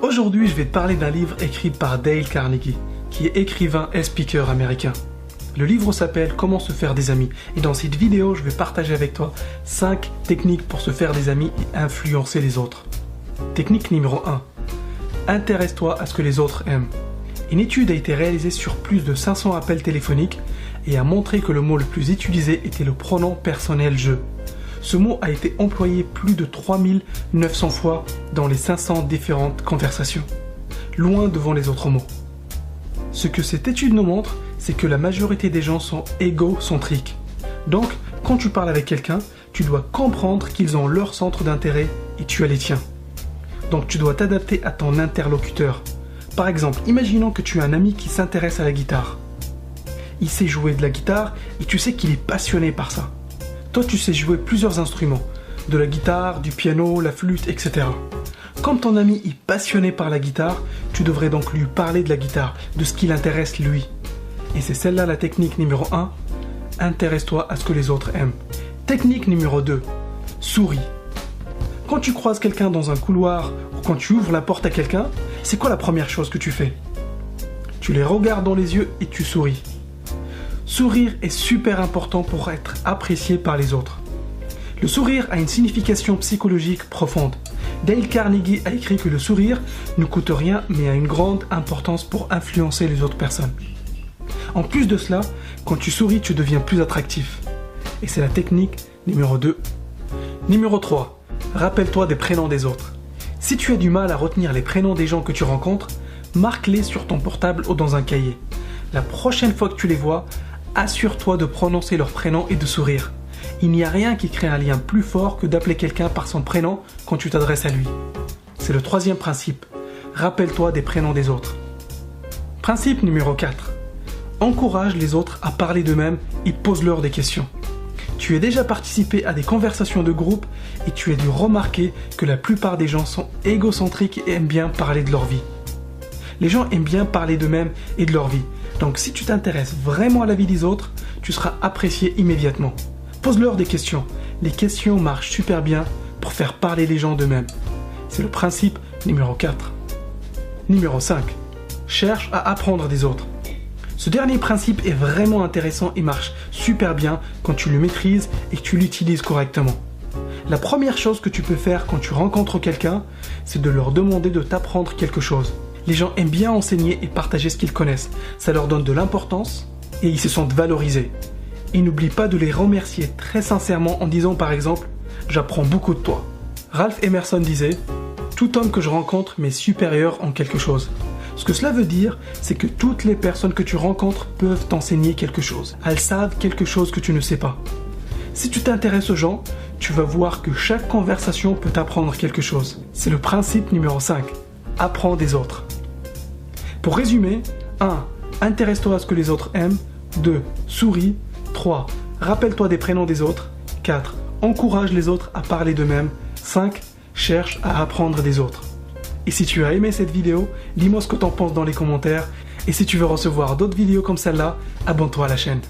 Aujourd'hui, je vais te parler d'un livre écrit par Dale Carnegie, qui est écrivain et speaker américain. Le livre s'appelle Comment se faire des amis et dans cette vidéo, je vais partager avec toi 5 techniques pour se faire des amis et influencer les autres. Technique numéro 1. Intéresse-toi à ce que les autres aiment. Une étude a été réalisée sur plus de 500 appels téléphoniques et a montré que le mot le plus utilisé était le pronom personnel « je ». Ce mot a été employé plus de 3900 fois dans les 500 différentes conversations, loin devant les autres mots. Ce que cette étude nous montre, c'est que la majorité des gens sont égocentriques. Donc, quand tu parles avec quelqu'un, tu dois comprendre qu'ils ont leur centre d'intérêt et tu as les tiens. Donc, tu dois t'adapter à ton interlocuteur. Par exemple, imaginons que tu as un ami qui s'intéresse à la guitare. Il sait jouer de la guitare et tu sais qu'il est passionné par ça. Toi, tu sais jouer plusieurs instruments, de la guitare, du piano, la flûte, etc. Comme ton ami est passionné par la guitare, tu devrais donc lui parler de la guitare, de ce qui l'intéresse lui. Et c'est celle-là la technique numéro 1, intéresse-toi à ce que les autres aiment. Technique numéro 2, souris. Quand tu croises quelqu'un dans un couloir ou quand tu ouvres la porte à quelqu'un, c'est quoi la première chose que tu fais? Tu les regardes dans les yeux et tu souris. Sourire est super important pour être apprécié par les autres. Le sourire a une signification psychologique profonde. Dale Carnegie a écrit que le sourire ne coûte rien mais a une grande importance pour influencer les autres personnes. En plus de cela, quand tu souris, tu deviens plus attractif. Et c'est la technique numéro 2. Numéro 3. Rappelle-toi des prénoms des autres. Si tu as du mal à retenir les prénoms des gens que tu rencontres, marque-les sur ton portable ou dans un cahier. La prochaine fois que tu les vois, assure-toi de prononcer leur prénom et de sourire. Il n'y a rien qui crée un lien plus fort que d'appeler quelqu'un par son prénom quand tu t'adresses à lui. C'est le 3e principe. Rappelle-toi des prénoms des autres. Principe numéro 4. Encourage les autres à parler d'eux-mêmes et pose-leur des questions. Tu as déjà participé à des conversations de groupe et tu as dû remarquer que la plupart des gens sont égocentriques et aiment bien parler de leur vie. Les gens aiment bien parler d'eux-mêmes et de leur vie. Donc si tu t'intéresses vraiment à la vie des autres, tu seras apprécié immédiatement. Pose-leur des questions. Les questions marchent super bien pour faire parler les gens d'eux-mêmes. C'est le principe numéro 4. Numéro 5. Cherche à apprendre des autres. Ce dernier principe est vraiment intéressant et marche super bien quand tu le maîtrises et que tu l'utilises correctement. La première chose que tu peux faire quand tu rencontres quelqu'un, c'est de leur demander de t'apprendre quelque chose. Les gens aiment bien enseigner et partager ce qu'ils connaissent. Ça leur donne de l'importance et ils se sentent valorisés. Et n'oublie pas de les remercier très sincèrement en disant par exemple « J'apprends beaucoup de toi ». Ralph Emerson disait « Tout homme que je rencontre m'est supérieur en quelque chose ». Ce que cela veut dire, c'est que toutes les personnes que tu rencontres peuvent t'enseigner quelque chose. Elles savent quelque chose que tu ne sais pas. Si tu t'intéresses aux gens, tu vas voir que chaque conversation peut t'apprendre quelque chose. C'est le principe numéro 5. Apprends des autres. Pour résumer, 1. Intéresse-toi à ce que les autres aiment. 2. Souris. 3. Rappelle-toi des prénoms des autres. 4. Encourage les autres à parler d'eux-mêmes. 5. Cherche à apprendre des autres. Et si tu as aimé cette vidéo, dis-moi ce que t'en penses dans les commentaires. Et si tu veux recevoir d'autres vidéos comme celle-là, abonne-toi à la chaîne.